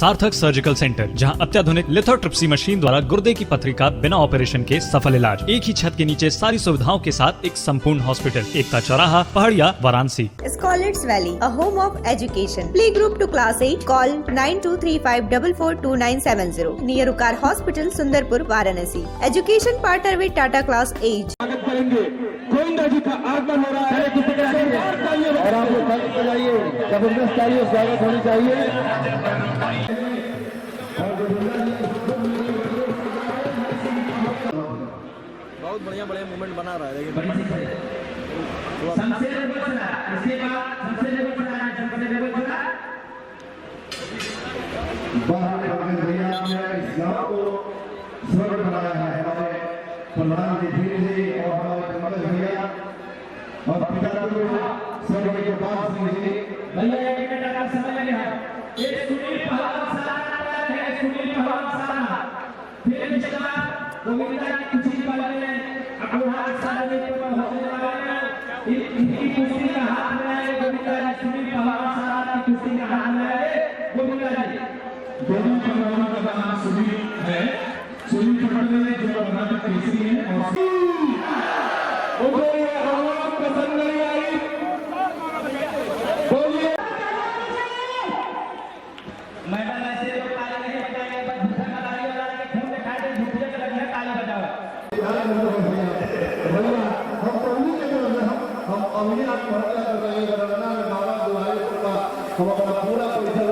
सार्थक surgical centre, जहां अत्याधुनिक लिथोट्रिप्सी मशीन द्वारा गुर्दे की पथरी का बिना ऑपरेशन के सफल इलाज। एक ही छत के नीचे सारी सुविधाओं के साथ एक संपूर्ण हॉस्पिटल, एकता चौराहा, पहाड़िया, Varanasi. Scholars Valley, a home of education. Play group to class 8. Call 9235442970. Near Ukar Hospital, Sundarpur, Varanasi. Education partner with Tata Class 8. स्वागत करेंगे। गोविंदा जी का आगमन हो रहा है और आप लोग ताली बजाइए, जबरदस्त चाहिए, स्वागत होनी चाहिए। बहुत बढ़िया मूवमेंट बना रहा है, लेकिन भैया ने इस गाँव को स्वर्ग बनाया है। हमारे प्रधान जी धीरे जी और हमारे पंकज भैया और पिता गुरु स्वर्गीय गोपाल सिंह जी। भैया एक मिनट का समय लगे हैं। एक सुनील पहलवान सारा है, सुनील पहलवान सारा फिर चला गोविंदा की खुशी वाले अपने हाथ सारे में होने वाले इनकी खुशी का हाथ में है। गोविंदा जी सुनील पहलवान सारा की खुशी का हाथ में है। गोविंदा जी दोनों पहलवानों का नाम सुनील है। सुनील पटवारी ने जो बनाना केसरी है और आवाज पसंद नहीं आई। बोलिए मैडम ऐसे लोग ताली नहीं बजाएंगे, बस झूठा ताली वाला के खून दिखा दे, झूठे के लगे ताली बजाओ। हम पढ़ने के लिए हम अभी आप पढ़ने कर रहे हैं। गणना में बाबा दुआई का हम अपना पूरा पैसा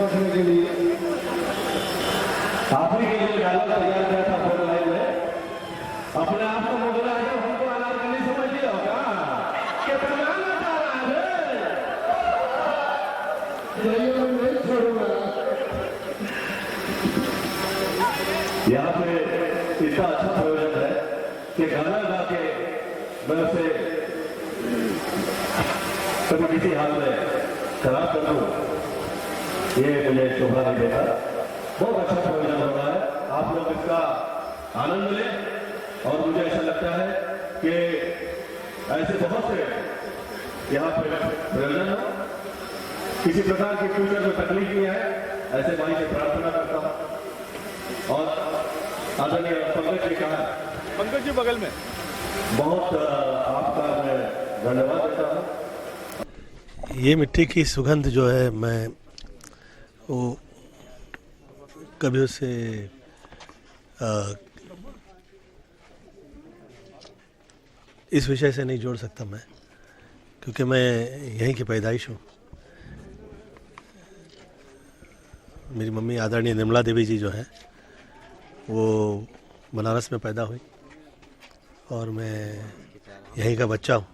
देखने के लिए आखिरी के लिए डायलॉग तैयार किया था फोटो लाइन में। अपने आप को मोगला है, हमको अलार्म नहीं समझ लिया होगा कि प्रधान बता रहा है। नहीं छोड़ूंगा। यहाँ पे इतना अच्छा प्रयोजन है कि गाना गा के मैं उसे कभी किसी हाल में खराब कर दूं, ये मुझे शोभा नहीं देता। बहुत अच्छा प्रयोजन हो रहा है, आप लोग इसका आनंद लें और मुझे ऐसा लगता है कि ऐसे बहुत से यहाँ पे प्रयोजन हो। किसी प्रकार की फ्यूचर में तकलीफ नहीं है, ऐसे भाई से प्रार्थना करता हूँ। और आदरणीय पंकज जी कहा, पंकज जी बगल में बहुत आपका मैं धन्यवाद देता हूँ। ये मिट्टी की सुगंध जो है, मैं वो कभी उसे इस विषय से नहीं जोड़ सकता मैं, क्योंकि मैं यहीं की पैदाइश हूँ। मेरी मम्मी आदरणीय निर्मला देवी जी जो हैं वो बनारस में पैदा हुई और मैं यहीं का बच्चा हूँ।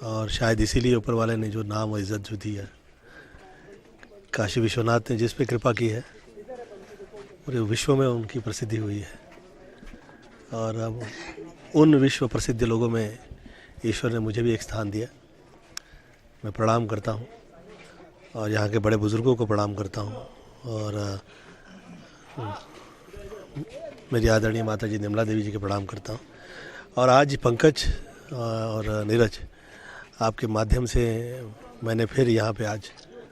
और शायद इसीलिए ऊपर वाले ने जो नाम और इज़्ज़त जो दी है, काशी विश्वनाथ ने जिस पे कृपा की है पूरे विश्व में उनकी प्रसिद्धि हुई है। और अब उन विश्व प्रसिद्ध लोगों में ईश्वर ने मुझे भी एक स्थान दिया। मैं प्रणाम करता हूँ और यहाँ के बड़े बुज़ुर्गों को प्रणाम करता हूँ और मेरी आदरणीय माता जी निर्मला देवी जी के प्रणाम करता हूँ। और आज पंकज और नीरज, आपके माध्यम से मैंने फिर यहाँ पे आज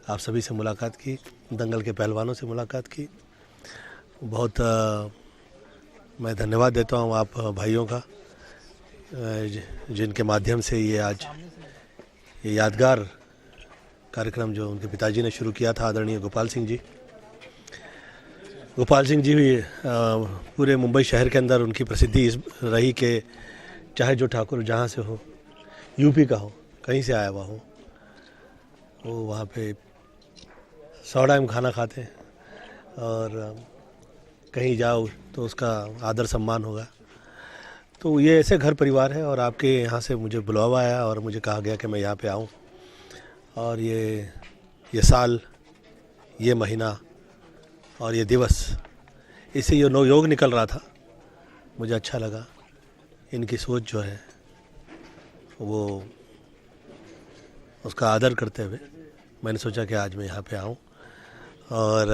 आप सभी से मुलाकात की, दंगल के पहलवानों से मुलाकात की। बहुत मैं धन्यवाद देता हूँ आप भाइयों का, जिनके माध्यम से ये आज ये यादगार कार्यक्रम जो उनके पिताजी ने शुरू किया था, आदरणीय गोपाल सिंह जी भी पूरे मुंबई शहर के अंदर उनकी प्रसिद्धि इस रही कि चाहे जो ठाकुर जहाँ से हो, यूपी का हो, कहीं से आया हुआ हो, वो वहाँ पे 100 टाइम खाना खाते हैं और कहीं जाओ तो उसका आदर सम्मान होगा। तो ये ऐसे घर परिवार है और आपके यहाँ से मुझे बुलावा आया और मुझे कहा गया कि मैं यहाँ पे आऊँ। और ये साल, ये महीना और ये दिवस, इससे ये योग निकल रहा था। मुझे अच्छा लगा। इनकी सोच जो है वो उसका आदर करते हुए मैंने सोचा कि आज मैं यहाँ पे आऊँ और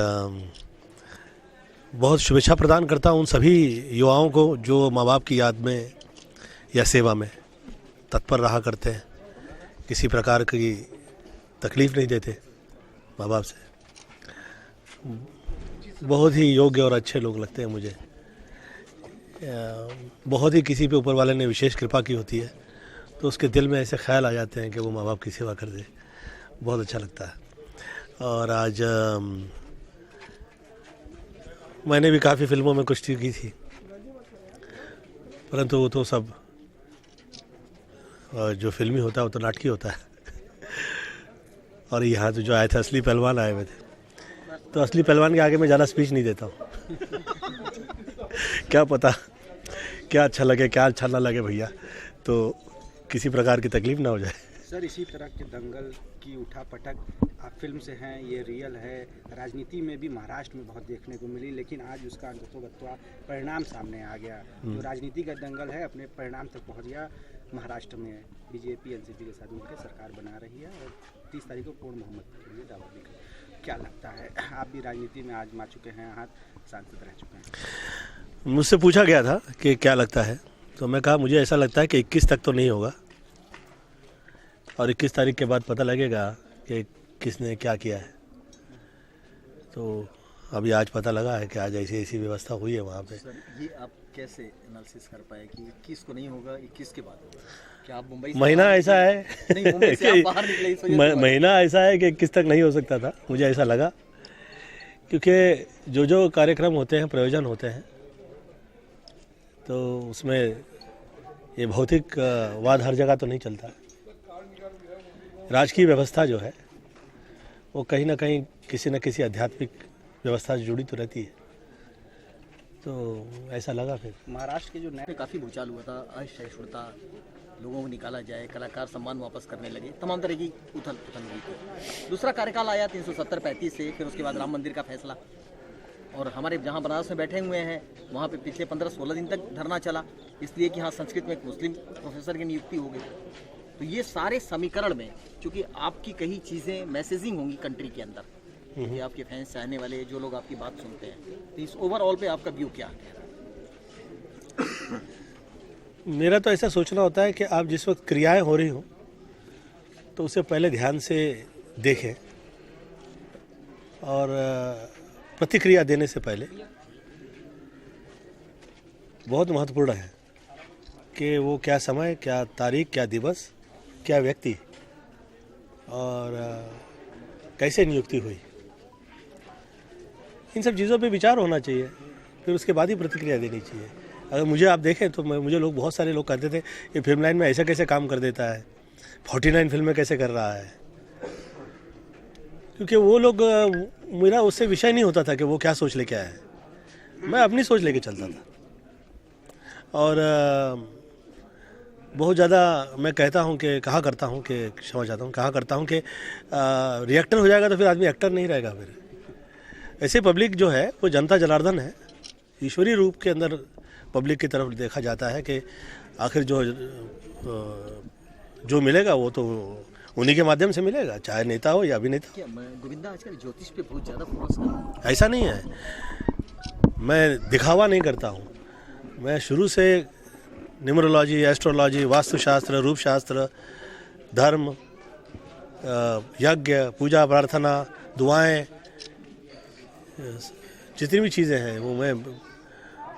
बहुत शुभेच्छा प्रदान करता हूँ उन सभी युवाओं को जो माँ बाप की याद में या सेवा में तत्पर रहा करते हैं, किसी प्रकार की तकलीफ़ नहीं देते माँ बाप से। बहुत ही योग्य और अच्छे लोग लगते हैं मुझे। बहुत ही किसी पे ऊपर वाले ने विशेष कृपा की होती है तो उसके दिल में ऐसे ख्याल आ जाते हैं कि वो माँ बाप की सेवा कर दे, बहुत अच्छा लगता है। और आज मैंने भी काफ़ी फिल्मों में कुश्ती की थी, परंतु वो तो सब जो फिल्मी होता है वो तो नाटकी होता है। और यहाँ तो जो आए थे असली पहलवान आए हुए थे, तो असली पहलवान के आगे मैं ज़्यादा स्पीच नहीं देता हूँ। क्या पता क्या अच्छा लगे क्या अच्छा ना लगे भैया, तो किसी प्रकार की तकलीफ ना हो जाए। सर, इसी तरह के दंगल की उठापटक आप फिल्म से हैं, ये रियल है, राजनीति में भी महाराष्ट्र में बहुत देखने को मिली, लेकिन आज उसका अंततोगत्वा परिणाम सामने आ गया। जो राजनीति का दंगल है अपने परिणाम तक पहुंच गया। महाराष्ट्र में बीजेपी एनसीपी के साथ मिलकर सरकार बना रही है और 30 तारीख को पूर्ण बहुमत के लिए दावा भी कर। क्या लगता है, आप भी राजनीति में आजमा चुके हैं, हाथ सांसद रह चुके हैं। मुझसे पूछा गया था कि क्या लगता है, तो मैं कहा मुझे ऐसा लगता है कि 21 तक तो नहीं होगा और 21 तारीख के बाद पता लगेगा कि किसने क्या किया है। तो अभी आज पता लगा है कि आज ऐसी ऐसी व्यवस्था हुई है वहाँ पे। सर, ये आप कैसे एनालिसिस कर पाए कि 21 को नहीं होगा, 21 के बाद होगा? क्या आप मुंबई से महीना ऐसा है नहीं, मुंबई से आप बाहर निकले इस वजह से महीना ऐसा है कि 21 तक नहीं हो सकता था, मुझे ऐसा लगा, क्योंकि जो जो कार्यक्रम होते हैं प्रयोजन होते हैं तो उसमें ये भौतिक वाद हर जगह तो नहीं चलता। राजकीय व्यवस्था जो है वो कहीं ना कहीं किसी न किसी आध्यात्मिक व्यवस्था से जुड़ी तो रहती है, तो ऐसा लगा। फिर महाराष्ट्र के जो नए काफ़ी भूचाल हुआ था, असहिष्णुता, लोगों को निकाला जाए, कलाकार सम्मान वापस करने लगे, तमाम तरह की उथल पुथल हुई थी। दूसरा कार्यकाल आया 370-35 से, फिर उसके बाद राम मंदिर का फैसला, और हमारे जहाँ बनारस में बैठे हुए हैं वहाँ पे पिछले 15-16 दिन तक धरना चला, इसलिए कि हाँ संस्कृत में एक मुस्लिम प्रोफेसर की नियुक्ति हो गई। तो ये सारे समीकरण में चूँकि आपकी कई चीज़ें मैसेजिंग होंगी कंट्री के अंदर, कि आपके फैंस चाहने वाले जो लोग आपकी बात सुनते हैं, तो इस ओवरऑल पे आपका व्यू क्या है? मेरा तो ऐसा सोचना होता है कि आप जिस वक्त क्रियाएं हो रही हों तो उसे पहले ध्यान से देखें और प्रतिक्रिया देने से पहले बहुत महत्वपूर्ण है कि वो क्या समय, क्या तारीख, क्या दिवस, क्या व्यक्ति और कैसे नियुक्ति हुई, इन सब चीज़ों पे विचार होना चाहिए, फिर उसके बाद ही प्रतिक्रिया देनी चाहिए। अगर मुझे आप देखें तो मुझे लोग, बहुत सारे लोग कहते थे ये फिल्म लाइन में ऐसा कैसे काम कर देता है, 49 फिल्में कैसे कर रहा है, क्योंकि वो लोग, मेरा उससे विषय नहीं होता था कि वो क्या सोच लेके आया है, मैं अपनी सोच लेके चलता था। और बहुत ज़्यादा मैं कहता हूँ कि कहा करता हूँ कि क्षमा चाहता हूँ, कहा करता हूँ कि रिएक्टर हो जाएगा तो फिर आदमी एक्टर नहीं रहेगा। फिर ऐसे पब्लिक जो है वो जनता जनार्दन है, ईश्वरीय रूप के अंदर पब्लिक की तरफ देखा जाता है कि आखिर जो मिलेगा वो तो उन्हीं के माध्यम से मिलेगा, चाहे नेता हो या अभिनेता। क्या गोविंदा आजकल ज्योतिष पे बहुत ज़्यादा फोकस कर रहा है? ऐसा नहीं है, मैं दिखावा नहीं करता हूँ, मैं शुरू से न्यूमरोलॉजी, एस्ट्रोलॉजी, वास्तुशास्त्र, रूपशास्त्र, धर्म, यज्ञ, पूजा प्रार्थना, दुआएं, जितनी भी चीज़ें हैं वो मैं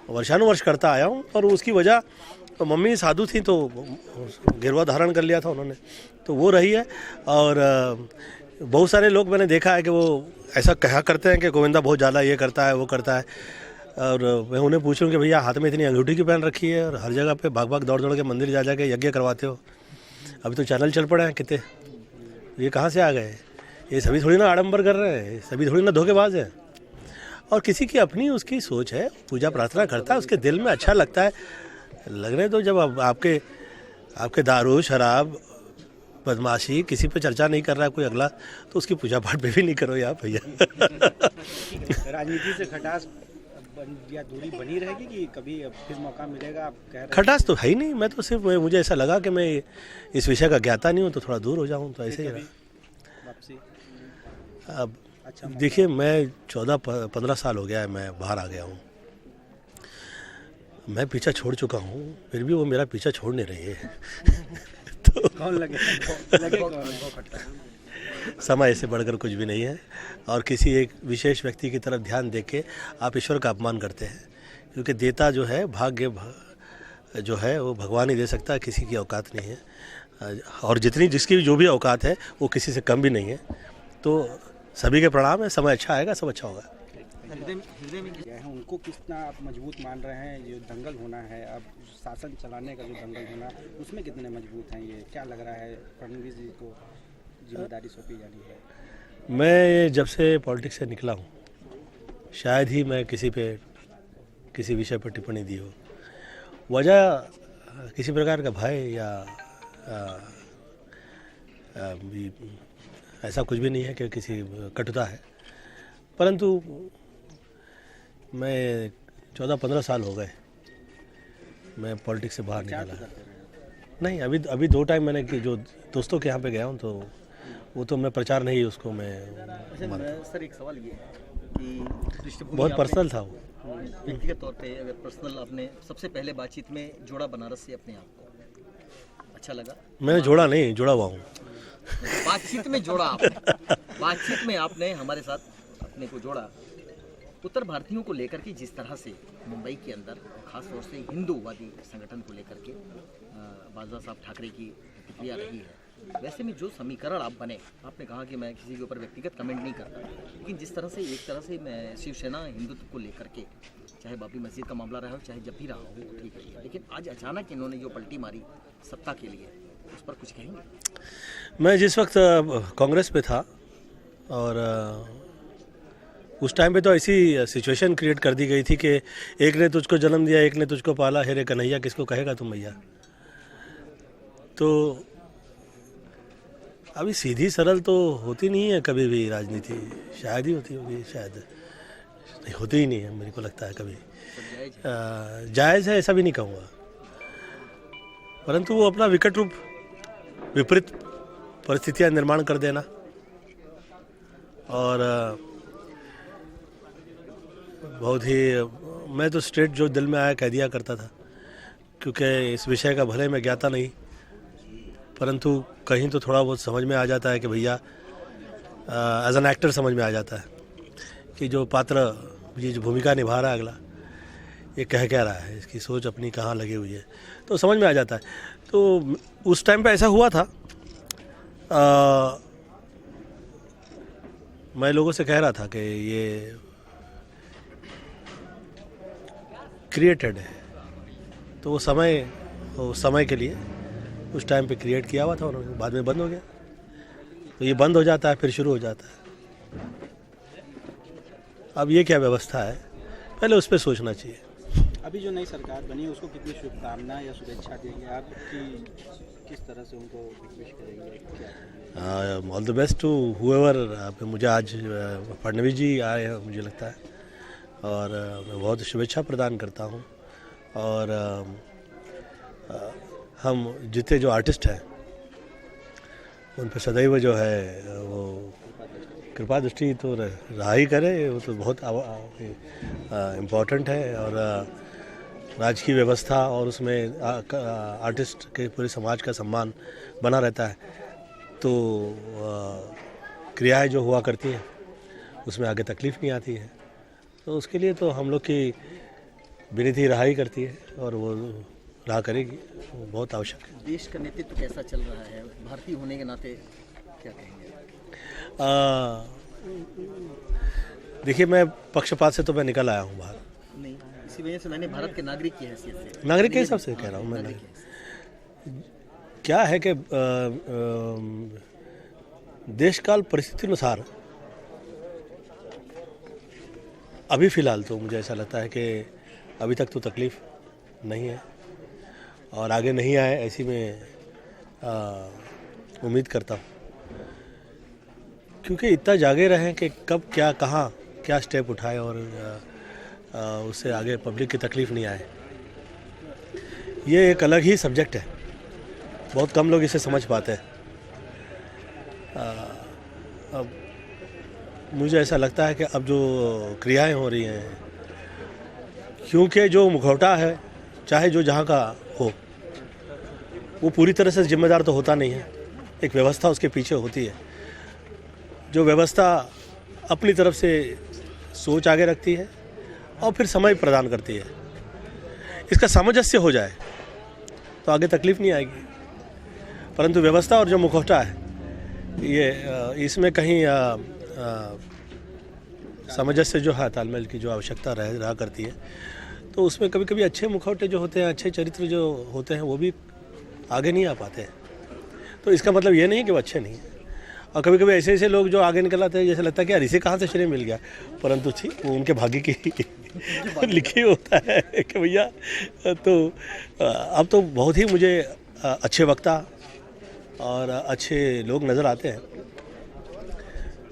वर्षानुवर्ष करता आया हूँ। और उसकी वजह तो मम्मी साधु थी तो गिरवा धारण कर लिया था उन्होंने, तो वो रही है। और बहुत सारे लोग मैंने देखा है कि वो ऐसा कहा करते हैं कि गोविंदा बहुत ज़्यादा ये करता है वो करता है, और मैं उन्हें पूछूं कि भैया हाथ में इतनी अंगूठी की पहन रखी है और हर जगह पे भाग भाग दौड़ दौड़ के मंदिर जा के यज्ञ करवाते हो, अभी तो चैनल चल पड़े हैं कितने, ये कहाँ से आ गए? ये सभी थोड़ी ना आडंबर कर रहे हैं, सभी थोड़ी ना धोखेबाज हैं। और किसी की अपनी उसकी सोच है, पूजा प्रार्थना करता है, उसके दिल में अच्छा लगता है, लगने तो जब आपके दारू शराब बदमाशी किसी पे चर्चा नहीं कर रहा है कोई अगला, तो उसकी पूजा पाठ पे भी नहीं करो यार भैया। राजनीति से खटास या दूरी बनी रहेगी कि कभी फिर मौका मिलेगा? आप कह रहे हैं खटास तो है ही नहीं, मैं तो सिर्फ मुझे ऐसा लगा कि मैं इस विषय का ज्ञाता नहीं हूँ तो थोड़ा दूर हो जाऊँ, तो ऐसे ही रहा वापसी। अब देखिए मैं 14-15 साल हो गया है मैं बाहर आ गया हूँ, मैं पीछा छोड़ चुका हूँ, फिर भी वो मेरा पीछा छोड़ नहीं रही है। तो कौन लगे समय से बढ़कर कुछ भी नहीं है, और किसी एक विशेष व्यक्ति की तरफ ध्यान दे के आप ईश्वर का अपमान करते हैं, क्योंकि देता जो है, भाग्य जो है वो भगवान ही दे सकता है, किसी की औकात नहीं है, और जिसकी जो भी औकात है वो किसी से कम भी नहीं है। तो सभी के प्रणाम है, समय अच्छा आएगा, सब अच्छा होगा। हृदय में क्या है, उनको कितना आप मजबूत मान रहे हैं? जो दंगल होना है, अब शासन चलाने का जो दंगल होना, उसमें कितने मजबूत हैं? ये क्या लग रहा है फडणवीस जी को जिम्मेदारी सौंपी जानी है? मैं जब से पॉलिटिक्स से निकला हूँ, शायद ही मैं किसी विषय पर टिप्पणी दी हो। वजह किसी प्रकार का भय या ऐसा कुछ भी नहीं है कि किसी कटुता है, परंतु मैं 14-15 साल हो गए मैं पॉलिटिक्स से बाहर निकला। नहीं, अभी 2 टाइम मैंने जो दोस्तों के यहाँ पे गया हूँ, तो वो तो मैं प्रचार नहीं, उसको मैं सर एक सवाल ये है कि पृष्ठभूमि बहुत पर्सनल था वो। व्यक्तिगत तौर पे अगर पर्सनल आपने सबसे पहले बातचीत में जोड़ा बनारस से अपने आप को, अच्छा लगा? मैंने जोड़ा नहीं, जुड़ा हुआ हूँ। बातचीत में जोड़ा आपने, बातचीत में आपने हमारे साथ अपने को जोड़ा। उत्तर भारतीयों को लेकर के जिस तरह से मुंबई के अंदर खास तौर से हिंदूवादी संगठन को लेकर के बाजवा साहब ठाकरे की प्रतिक्रिया रही है, वैसे में जो समीकरण आप बने, आपने कहा कि मैं किसी के ऊपर व्यक्तिगत कमेंट नहीं करता, लेकिन जिस तरह से एक तरह से मैं शिवसेना हिंदुत्व को लेकर के, चाहे बाबरी मस्जिद का मामला रहा हो, चाहे जब भी रहा हो, ठीक है, लेकिन आज अचानक इन्होंने जो पलटी मारी सत्ता के लिए, उस पर कुछ कहेंगे? मैं जिस वक्त कांग्रेस पे था, और उस टाइम पे तो ऐसी सिचुएशन क्रिएट कर दी गई थी कि एक ने तुझको जन्म दिया, एक ने तुझको पाला, हेरे कन्हैया किसको कहेगा तुम मैया। तो अभी सीधी सरल तो होती नहीं है कभी भी राजनीति, शायद ही होती होगी, शायद नहीं, होती ही नहीं है, मेरे को लगता है कभी। जायज़ है ऐसा भी नहीं कहूँगा, परंतु वो अपना विकट रूप, विपरीत परिस्थितियाँ निर्माण कर देना, और बहुत ही, मैं तो स्ट्रेट जो दिल में आया कह दिया करता था, क्योंकि इस विषय का भले मैं ज्ञाता नहीं, परंतु कहीं तो थोड़ा बहुत समझ में आ जाता है कि भैया, एज एन एक्टर समझ में आ जाता है कि जो पात्र, ये जो भूमिका निभा रहा है अगला, ये कह क्या रहा है, इसकी सोच अपनी कहाँ लगी हुई है, तो समझ में आ जाता है। तो उस टाइम पे ऐसा हुआ था, मैं लोगों से कह रहा था कि ये क्रिएटेड है, तो वो समय के लिए उस टाइम पे क्रिएट किया हुआ था उन्होंने, बाद में बंद हो गया। तो ये बंद हो जाता है, फिर शुरू हो जाता है। अब ये क्या व्यवस्था है, पहले उस पर सोचना चाहिए। अभी जो नई सरकार बनी है, उसको कितनी शुभकामनाएं या शुभेच्छा देंगे आप, कि किस तरह से उनको विश करेंगे? All the best to whoever. मुझे आज फडणवीस जी आए हैं मुझे लगता है, और मैं बहुत शुभेच्छा प्रदान करता हूँ। और हम जितने जो आर्टिस्ट हैं उन पर सदैव जो है वो कृपा दृष्टि तो रहा ही करे, वो तो बहुत इम्पोर्टेंट है। और राजकीय व्यवस्था और उसमें आर्टिस्ट के पूरे समाज का सम्मान बना रहता है, तो क्रियाएं जो हुआ करती हैं उसमें आगे तकलीफ़ नहीं आती है। तो उसके लिए तो हम लोग की विनीति रहा ही करती है, और वो रहा करेगी, वो बहुत आवश्यक है। देश का नेतृत्व कैसा चल रहा है, भारतीय होने के नाते क्या कहेंगे? देखिए, मैं पक्षपात से तो मैं निकल आया हूँ बाहर, नहीं, इसी वजह से मैंने भारत के नागरिक की हैसियत से, नागरिक के हिसाब से कह रहा हूँ मैं। क्या है कि देश काल परिस्थिति अनुसार अभी फ़िलहाल तो मुझे ऐसा लगता है कि अभी तक तो तकलीफ़ नहीं है, और आगे नहीं आए ऐसी मैं उम्मीद करता हूँ, क्योंकि इतना जागे रहें कि कब क्या कहाँ क्या स्टेप उठाए और उससे आगे पब्लिक की तकलीफ़ नहीं आए। ये एक अलग ही सब्जेक्ट है, बहुत कम लोग इसे समझ पाते हैं। अब मुझे ऐसा लगता है कि अब जो क्रियाएं हो रही हैं, क्योंकि जो मुखौटा है चाहे जो जहाँ का हो, वो पूरी तरह से जिम्मेदार तो होता नहीं है, एक व्यवस्था उसके पीछे होती है। जो व्यवस्था अपनी तरफ से सोच आगे रखती है और फिर समय प्रदान करती है, इसका सामंजस्य हो जाए तो आगे तकलीफ नहीं आएगी। परंतु व्यवस्था और जो मुखौटा है ये इसमें कहीं सामंजस्य जो है, तालमेल की जो आवश्यकता रहा करती है, तो उसमें कभी कभी अच्छे मुखौटे जो होते हैं, अच्छे चरित्र जो होते हैं वो भी आगे नहीं आ पाते हैं। तो इसका मतलब ये नहीं कि वो अच्छे नहीं हैं। और कभी कभी ऐसे लोग जो आगे निकल आते हैं, जैसे लगता है कि यार इसे कहाँ से श्रेय मिल गया, परंतु ठीक वो उनके भाग्य की लिखी होता है कि भैया। तो अब तो बहुत ही मुझे अच्छे वक्ता और अच्छे लोग नज़र आते हैं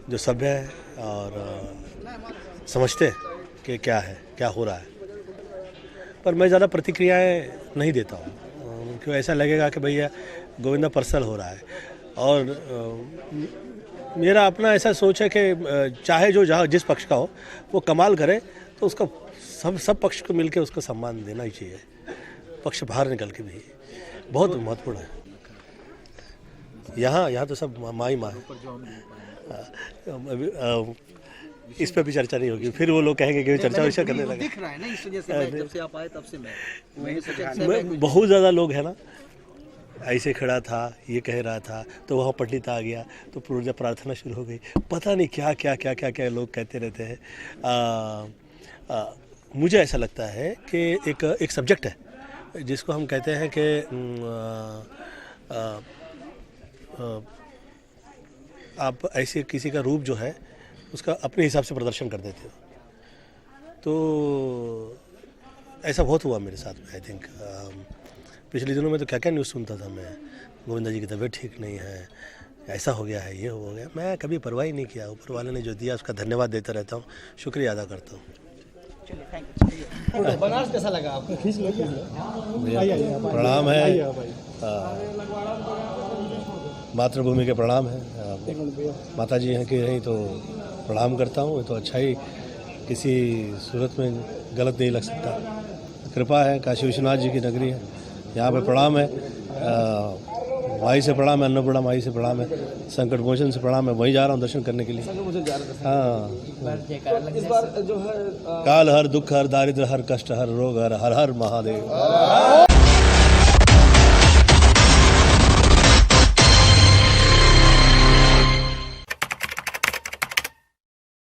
जो सभ्य है और समझते हैं कि क्या है, क्या हो रहा है। पर मैं ज़्यादा प्रतिक्रियाएं नहीं देता हूँ, क्यों ऐसा लगेगा कि भैया गोविंदा पर्सनल हो रहा है। और मेरा अपना ऐसा सोच है कि चाहे जो जहाँ जिस पक्ष का हो वो कमाल करे तो उसका सब पक्ष को मिलकर उसको सम्मान देना ही चाहिए, पक्ष बाहर निकल के भी बहुत महत्वपूर्ण है। यहाँ तो सब माँ ही माँ है। इस पर भी चर्चा नहीं होगी, फिर वो लोग कहेंगे कि चर्चा वैसा करने लगे। दिख रहा है ना, इस वजह से मैं जब से आप आए तब से मैं सोचा बहुत ज़्यादा लोग हैं ना, ऐसे खड़ा था, ये कह रहा था, तो वहाँ पंडित आ गया तो पूजा प्रार्थना शुरू हो गई। पता नहीं क्या क्या क्या क्या क्या लोग कहते रहते हैं। मुझे ऐसा लगता है कि एक सब्जेक्ट है जिसको हम कहते हैं कि आप ऐसे किसी का रूप जो है उसका अपने हिसाब से प्रदर्शन कर देते हो। तो ऐसा बहुत हुआ मेरे साथ में। आई थिंक पिछले दिनों में तो क्या क्या न्यूज़ सुनता था मैं, गोविंदा जी की तबीयत ठीक नहीं है, ऐसा हो गया है, ये हो गया। मैं कभी परवाह ही नहीं किया, ऊपर वाले ने जो दिया उसका धन्यवाद देता रहता हूँ, शुक्रिया अदा करता हूँ। बनारस कैसा लगा आपको? प्रणाम है, मातृभूमि के प्रणाम है। माता जी यहाँ की रही तो प्रणाम करता हूँ, तो अच्छा ही, किसी सूरत में गलत नहीं लग सकता। कृपा है, काशी विश्वनाथ जी की नगरी है, यहाँ पे प्रणाम है। माई से प्रणाम है, अन्नपूर्णा माई से प्रणाम है, संकट मोचन से प्रणाम है। वहीं जा रहा हूँ दर्शन करने के लिए। हाँ, काल हर, दुख हर, दारिद्र हर, कष्ट हर, रोग हर, हर हर महादेव।